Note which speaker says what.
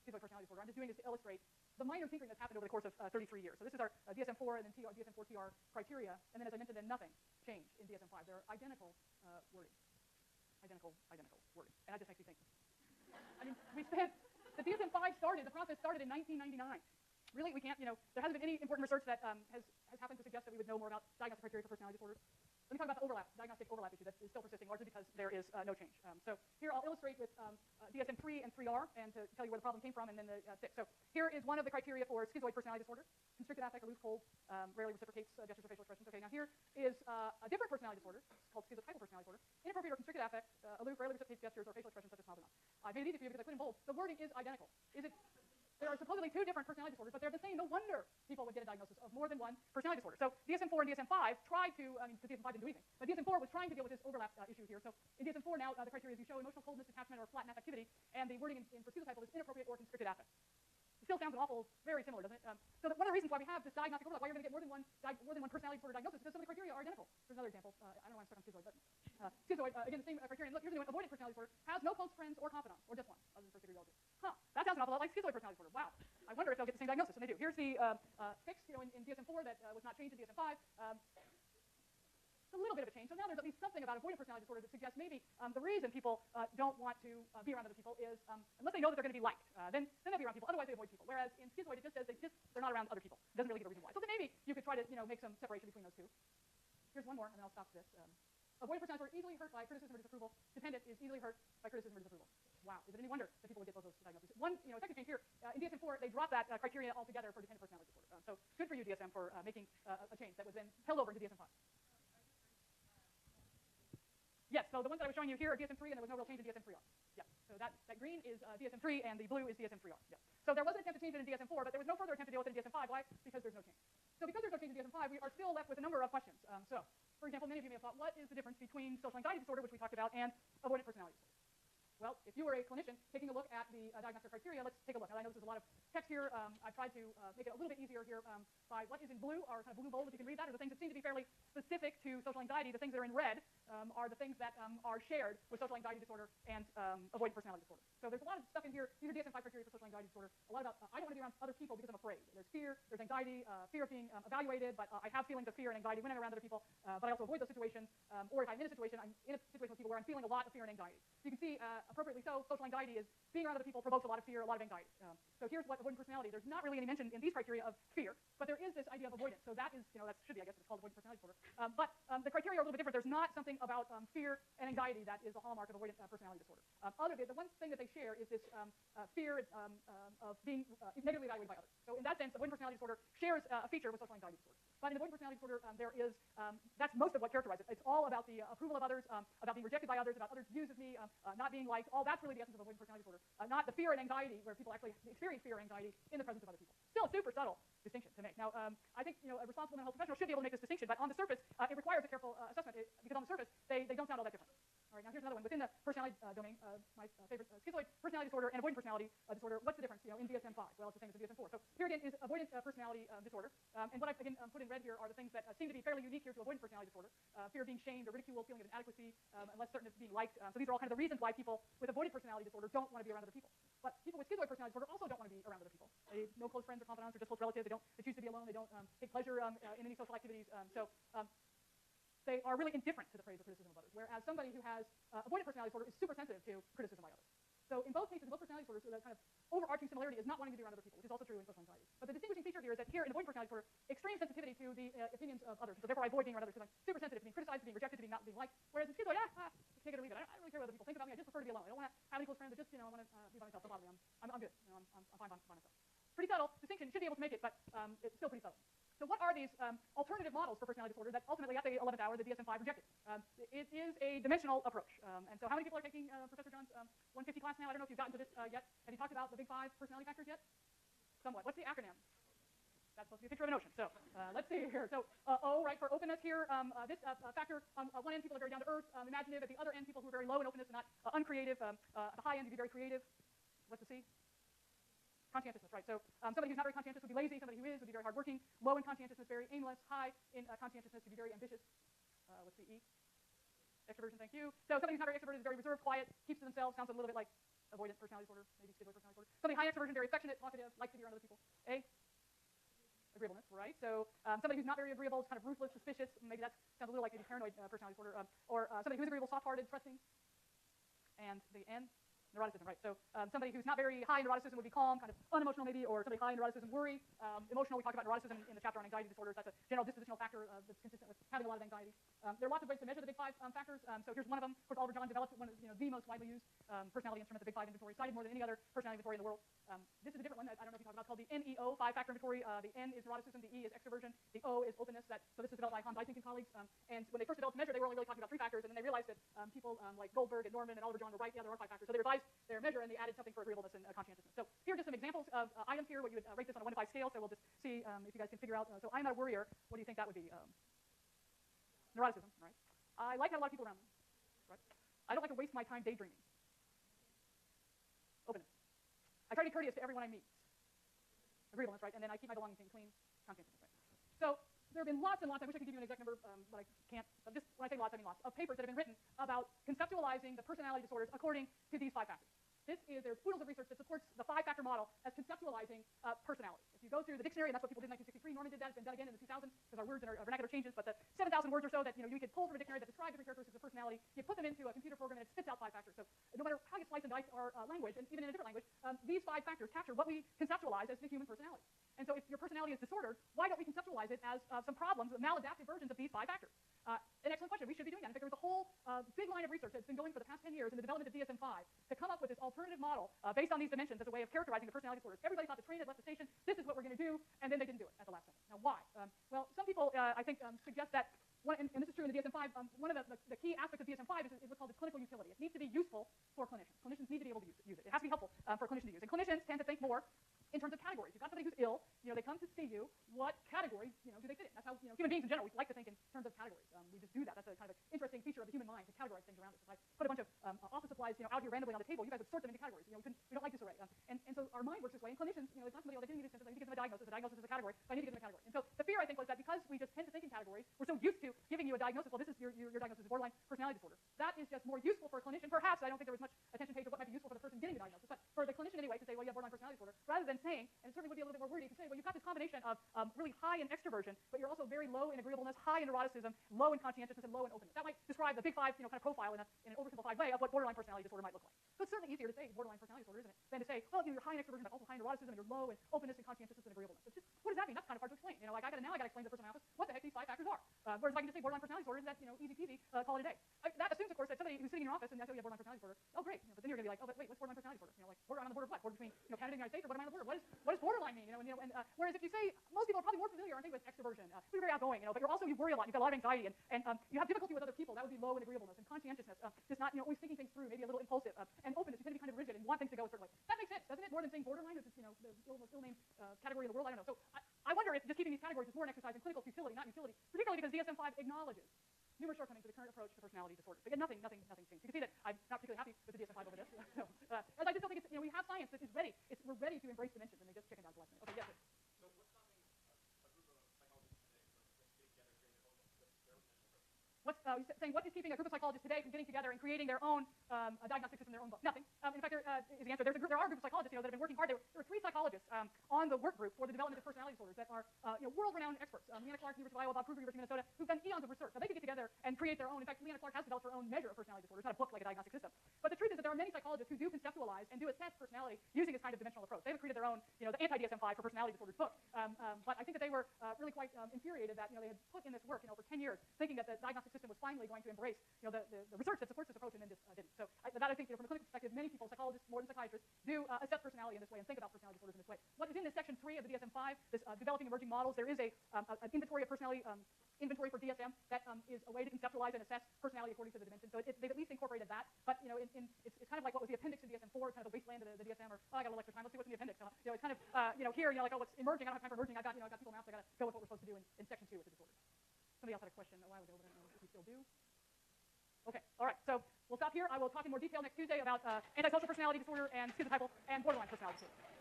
Speaker 1: schizoid personality disorder. I'm just doing this to illustrate the minor tinkering that's happened over the course of 33 years. So this is our DSM-4 and then DSM-4-TR criteria, and then as I mentioned, then nothing changed in DSM-5. They're identical wording. Identical wording. And that just makes me think. I mean, the DSM-5 the process started in 1999. Really, we can't, there hasn't been any important research that has happened to suggest that we would know more about diagnostic criteria for personality disorders. Let me talk about the diagnostic overlap issue that is still persisting, largely because there is no change. So here I'll illustrate with DSM-3 and 3R, and to tell you where the problem came from, and then the 6. So here is one of the criteria for schizoid personality disorder. Constricted affect, aloof, cold, rarely reciprocates gestures or facial expressions. Okay, now here is a different personality disorder. It's called schizotypal personality disorder. Inappropriate or constricted affect, aloof, rarely reciprocates gestures or facial expressions such as smiles or nods. I made it easy for you because I put in bold. The wording is identical. There are supposedly 2 different personality disorders, but they're the same. No wonder people would get a diagnosis of more than one personality disorder. So DSM-4 and DSM-5 tried to, because DSM-5 didn't do anything, but DSM-4 was trying to deal with this overlap issue here. So in DSM-4 now, the criteria is you show emotional coldness, detachment, or flat in affectivity, and the wording in schizotypal is inappropriate or constricted affect. It still sounds very similar, doesn't it? So one of the reasons why we have this diagnostic overlap, why you're going to get more than one personality disorder diagnosis, is because some of the criteria are identical. Here's another example. I don't know why I'm stuck on schizoid, but schizoid, again, the same criterion. Look, here's a new one. Avoidant personality disorder, has no close friends or confidants, or just one, other than first degree relatives. That sounds an awful lot like schizoid personality disorder. Wow. I wonder if they'll get the same diagnosis, and they do. Here's the fix, in DSM-4 that was not changed in DSM-5. A little bit of a change. So now there's at least something about avoidant personality disorder that suggests maybe the reason people don't want to be around other people is unless they know that they're going to be liked, then they'll be around people. Otherwise, they avoid people. Whereas in schizoid, it just says they're not around other people. It doesn't really give a reason why. So then maybe you could try to make some separation between those 2. Here's one more, and then I'll stop this. Avoidant personality disorder, easily hurt by criticism or disapproval. Dependent is easily hurt by criticism or disapproval. Wow. Is it any wonder that people would get both those diagnoses? One, second change here. In DSM-4, they dropped that criteria altogether for dependent personality disorder. So good for you, DSM, for making a change that was then held over into DSM-5. Yes, so the ones that I was showing you here are DSM-3, and there was no real change in DSM-3R. Yeah, so that green is DSM-3, and the blue is DSM-3R. Yeah. So there was an attempt to change it in DSM-4, but there was no further attempt to deal with it in DSM-5. Why? Because there's no change. So because there's no change in DSM-5, we are still left with a number of questions. So, for example, many of you may have thought, what is the difference between social anxiety disorder, which we talked about, and avoidant personality disorder? Well, if you were a clinician taking a look at the diagnostic criteria, let's take a look. Now, I know this is a lot of text here. I've tried to make it a little bit easier here by what is in blue, or kind of blue and bold, if you can read that, are the things that seem to be fairly specific to social anxiety. The things that are in red are the things that are shared with social anxiety disorder and avoidant personality disorder. So there's a lot of stuff in here. These are DSM-5 criteria for social anxiety disorder. A lot about, I don't want to be around other people because I'm afraid. There's fear, there's anxiety, fear of being evaluated, but I have feelings of fear and anxiety when I'm around other people, but I also avoid those situations. Or if I'm in a situation with people where I'm feeling a lot of fear and anxiety. So you can see, appropriately so, social anxiety is being around other people provokes a lot of fear, a lot of anxiety. So here's what avoidant personality. There's not really any mention in these criteria of fear, but there is this idea of avoidance. So that is, that should be, I guess, it's called avoidant personality disorder. But the criteria are a little bit different. There's not something about fear and anxiety that is a hallmark of avoidant personality disorder. The one thing that they share is this fear of being negatively evaluated by others. So in that sense, avoidant personality disorder shares a feature with social anxiety disorder. But in avoidant personality disorder, that's most of what characterizes it. It's all about the approval of others, about being rejected by others, about others' views of me, not being liked. All that's really the essence of avoidant personality disorder, not the fear and anxiety, where people actually experience fear and anxiety in the presence of other people. Still a super subtle distinction to make. Now, I think a responsible mental health professional should be able to make this distinction, but on the surface, it requires a careful assessment because on the surface, they don't sound all that different. All right, now here's another one. Within the personality domain, my favorite, schizoid personality disorder and avoidant personality disorder, what's the difference in DSM-5? Well, it's the same as in DSM-4. So here again is avoidant personality disorder. And what I've, again, put in red here are the things that seem to be fairly unique here to avoidant personality disorder. Fear of being shamed or ridiculed, feeling of inadequacy, unless certain of being liked. So these are all kind of the reasons why people with avoidant personality disorder don't want to be around other people. But people with schizoid personality disorder also don't want to be around other people. They have no close friends or confidants or just close relatives. They choose to be alone. They don't take pleasure in any social activities. They are really indifferent to the praise or criticism of others, whereas somebody who has avoidant personality disorder is super sensitive to criticism by others. So in both cases, in both personality disorders, the kind of overarching similarity is not wanting to be around other people, which is also true in social anxiety. But the distinguishing feature here is that here in avoidant personality disorder, extreme sensitivity to the opinions of others. So therefore, I avoid being around others because I'm super sensitive to being criticized, to being rejected, to being not being liked. Whereas in schizoid, take it or leave it. I don't really care what other people think about me. I just prefer to be alone. I don't want to have any close friends. I just I want to be by myself. Don't bother me. I'm good. I'm fine by myself. Pretty subtle distinction. Should be able to make it, but it's still pretty subtle. So what are these alternative models for personality disorder that ultimately at the 11th hour the DSM-5 rejected? It is a dimensional approach. And so how many people are taking Professor John's 150 class now? I don't know if you've gotten to this yet. Have you talked about the big 5 personality factors yet? Somewhat. What's the acronym? That's supposed to be a picture of an ocean. So let's see here. So O, right, for openness here. This factor, on one end, people are very down to earth, imaginative. At the other end, people who are very low in openness and not uncreative. At the high end, you'd be very creative. What's the C? Conscientiousness, right? So somebody who's not very conscientious would be lazy. Somebody who is would be very hardworking. Low in conscientiousness, very aimless. High in conscientiousness, you'd be very ambitious. What's the E? Extroversion, thank you. So somebody who's not very extroverted is very reserved, quiet, keeps to themselves. Sounds a little bit like avoidant personality disorder, maybe schizoid personality disorder. Somebody high extroversion, very affectionate, talkative, likes to be around other people. A, agreeableness, right? So somebody who's not very agreeable is kind of ruthless, suspicious. Maybe that sounds a little like maybe paranoid personality disorder. Or somebody who's agreeable, soft-hearted, trusting. And the N, neuroticism, right? So somebody who's not very high in neuroticism would be calm, kind of unemotional maybe, or somebody high in neuroticism, worry. Emotional, we talked about neuroticism in the chapter on anxiety disorders. That's a general dispositional factor that's consistent with having a lot of anxiety. There are lots of ways to measure the big five factors. So here's one of them. Of course, Oliver John developed one of the most widely used personality instrument, the big five inventory, cited more than any other personality inventory in the world. This is a different one that I don't know if you talked about, called the NEO five-factor inventory. The N is neuroticism, the E is extroversion, the O is openness. So this was developed by Hans Eysenck and colleagues. And when they first developed the measure, they were only really talking about three factors, and then they realized that people like Goldberg and Norman and Oliver John were right. Yeah, there are five factors. So they revised their measure and they added something for agreeableness and conscientiousness. So here are just some examples of items here, what you would rate this on a 1 to 5 scale. So we'll just see if you guys can figure out. So I'm not a worrier. What do you think that would be? Neuroticism, right? I like to have a lot of people around me, right? I don't like to waste my time daydreaming. Openness. I try to be courteous to everyone I meet. Agreeableness, right? And then I keep my belongings clean. Conscientiousness, right? So there have been lots and lots, I wish I could give you an exact number, but I can't. But just when I say lots, I mean lots, of papers that have been written about conceptualizing the personality disorders according to these five factors. There's oodles of research that supports the five-factor model as conceptualizing personality. If you go through the dictionary, and that's what people did in 1963, Norman did that, it's been done again in the 2000s, because our words and our vernacular changes, but the 7,000 words or so that you could pull from a dictionary that describe different characteristics of personality, you put them into a computer program and it spits out five factors. So no matter how you slice and dice our language, and even in a different language, these five factors capture what we conceptualize as the human personality. And so if your personality is disordered, why don't we conceptualize it as some problems, maladaptive versions of these five factors? An excellent question. We should be doing that. In fact, there was a whole big line of research that's been going for the past 10 years in the development of DSM-5 to come up with this alternative model based on these dimensions as a way of characterizing the personality disorders. Everybody thought the train had left the station. This is what we're going to do, and then they didn't do it at the last second. Now, why? Well, some people, I think, suggest that, and this is true in the DSM-5, one of the key aspects of DSM-5 is what's called its clinical utility. It needs to be useful for clinicians. Clinicians need to be able to use it. It has to be helpful for a clinician to use. And clinicians tend to think more in terms of categories. You've got somebody who's ill, they come to see you. What category, do they fit in? That's how, human beings in general, we like to think in terms of categories. We just do that. That's a kind of an interesting feature of the human mind, to categorize things around us. If I put a bunch of office supplies, out here randomly on the table, you guys would sort them into categories. We don't like disarray. And so our mind works this way. And clinicians, it's not somebody, they didn't need a symptom, I need to give them a diagnosis. A diagnosis is a category, so I need to give them a category. And so the fear, I think, was that because we just tend to think in categories, we're so used to giving you a diagnosis. Well, this is your diagnosis is borderline personality disorder. That is just more useful for a clinician. Perhaps I don't think there was much attention paid to what might be useful for the person getting the diagnosis, but for the clinician anyway, to say, well, you have borderline personality disorder, rather than saying, and it certainly would be a little bit more wordy to say, well, you've got this combination of really high in extroversion, but you're also very low in agreeableness, high in neuroticism, low in conscientiousness, and low in openness. That might describe the big five, kind of profile in an oversimplified way of what borderline personality disorder might look like. So it's certainly easier to say borderline personality disorder, isn't it, than to say, well, you're high in extroversion, but also high in neuroticism, and you're low in openness and conscientiousness and agreeableness. So just, what does that mean? That's kind of hard to explain. Now I got to explain to the person in my office what the heck these five factors are. Whereas if I can just say borderline personality disorder, that's easy peasy, call it a day. That assumes, of course, that somebody who's sitting in your office and that's you have borderline personality disorder. Oh, great. But then you're going to be like, oh, but wait, what's borderline personality disorder? Like, border, I'm on the border of what? Border between Canada and the United States, or what am I on the border? What does borderline mean? Whereas if you say, most people are probably more familiar, aren't they, with extroversion? You're very outgoing, but you worry a lot. You've got a lot of anxiety, and you have difficulty with other people. That would be low in agreeableness. And conscientiousness, just not always thinking things through, maybe a little impulsive. And openness, you tend to be kind of rigid and want things to go a certain way. That makes sense, doesn't it? More than saying borderline, which is the most ill-named category in the world. I don't know. So I wonder if just keeping these categories is more an exercise in clinical futility, not utility, particularly because DSM-5 acknowledges numerous shortcomings of the current approach to personality disorders. Again, nothing changed. You can see that I'm not particularly happy with the DSM-5 over this. As I just don't think we have science that is ready. We're ready to embrace dimensions, and they just chickened out at the last minute. Okay, yes.
Speaker 2: So what's stopping a group of psychologists today from getting together, creating their own
Speaker 1: Saying what is keeping a group of psychologists today from getting together and creating their own diagnostic system, their own book? Nothing. In fact, there is the answer. There are a group of psychologists that have been working hard. There were 3 psychologists on the work group for the development of personality disorders that are world-renowned experts. Leanna Clark, University of Iowa, Bob Kruger, University of Minnesota, who've done eons of research. So they could get together and create their own. In fact, Leanna Clark has developed her own measure of personality disorders, not a book like a diagnostic system. But the truth is that there are many psychologists who do conceptualize and do assess personality using this kind of dimensional approach. They have created their own, the anti-DSM-5 for personality disorders book. But I think that they were really quite infuriated that they had put in this work for 10 years, thinking that the diagnostic system was finally going to embrace the research that supports this approach, and then just didn't. So I think from a clinical perspective, many people, psychologists more than psychiatrists, do assess personality in this way and think about personality disorders in this way. What is in this section 3 of the DSM-5, this developing emerging models, there is an inventory of personality, inventory for DSM that is a way to conceptualize and assess personality according to the dimension. So they've at least incorporated that. But it's kind of like what was the appendix in DSM-4, kind of the wasteland of the DSM, or I got a little extra time. Let's see what's in the appendix. It's kind of here, like, oh, what's emerging? I don't have time for emerging. I've got people now, so I got to go with what we're supposed to do in section 2 with the disorders. Somebody else had a question a while ago, but I don't know if we still do. Okay, all right, so we'll stop here. I will talk in more detail next Tuesday about antisocial personality disorder and schizotypal and borderline personality disorder.